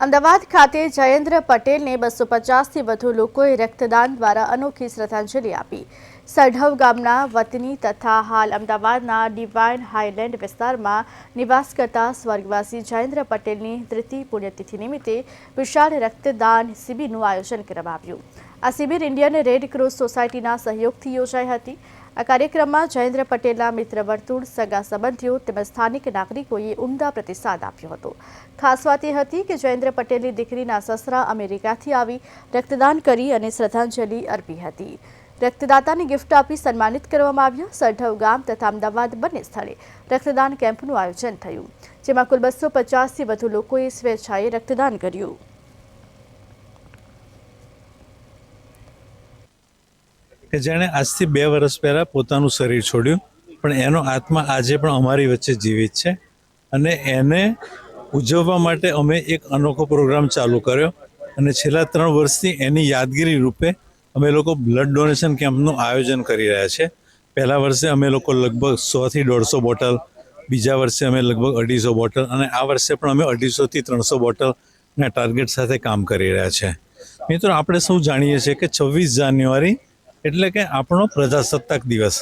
અમદાવાદ ખાતે જયેન્દ્ર પટેલને 250થી વધુ લોકોએ રક્તદાન દ્વારા અનોખી શ્રદ્ધાંજલિ આપી। સઢવ ગામના વતની તથા હાલ અમદાવાદના ડિવાઇન હાઇલેન્ડ વિસ્તારમાં નિવાસ કરતા સ્વર્ગવાસી જયેન્દ્ર પટેલની તૃતીય પુણ્યતિથિ નિમિત્તે વિશાળ રક્તદાન શિબિરનું આયોજન કરવામાં આવ્યું। આ શિબિર ઇન્ડિયન રેડ ક્રોસ સોસાયટીના સહયોગથી યોજાઈ હતી। આ કાર્યક્રમમાં જયેન્દ્ર પટેલના મિત્ર વર્તુળ, સગા સંબંધીઓ તેમજ સ્થાનિક નાગરિકોએ ઉમદા પ્રતિસાદ આપ્યો હતો। ખાસ વાત એ હતી કે જયેન્દ્ર પટેલની દીકરીના સસરા અમેરિકાથી આવી રક્તદાન કરી અને શ્રદ્ધાંજલિ અર્પી હતી। રક્તદાતાને ગિફ્ટ આપી સન્માનિત કરવામાં આવ્યા। સઢવ ગામ તથા અમદાવાદ બંને સ્થળે રક્તદાન કેમ્પનું આયોજન થયું, જેમાં કુલ 250થી વધુ લોકોએ સ્વેચ્છાએ રક્તદાન કર્યું। કે જેણે આજથી 2 વર્ષ પહેલાં પોતાનું શરીર છોડ્યું, પણ એનો આત્મા આજે પણ અમારી વચ્ચે જીવિત છે અને એને ઉજવવા માટે અમે એક અનોખો પ્રોગ્રામ ચાલુ કર્યો અને છેલ્લા 3 વર્ષથી એની યાદગીરી રૂપે અમે લોકો બ્લડ ડોનેશન કેમ્પનું આયોજન કરી રહ્યા છે। પહેલા વર્ષે અમે લોકો લગભગ 100થી 150 બોટલ, બીજા વર્ષે અમે લગભગ 250 બોટલ અને આ વર્ષે પણ અમે 250થી 300 બોટલના ટાર્ગેટ સાથે કામ કરી રહ્યા છે। મિત્રો, આપણે સૌ જાણીએ છીએ કે 26 જાન્યુઆરી એટલે કે આપણો પ્રજાસત્તાક દિવસ।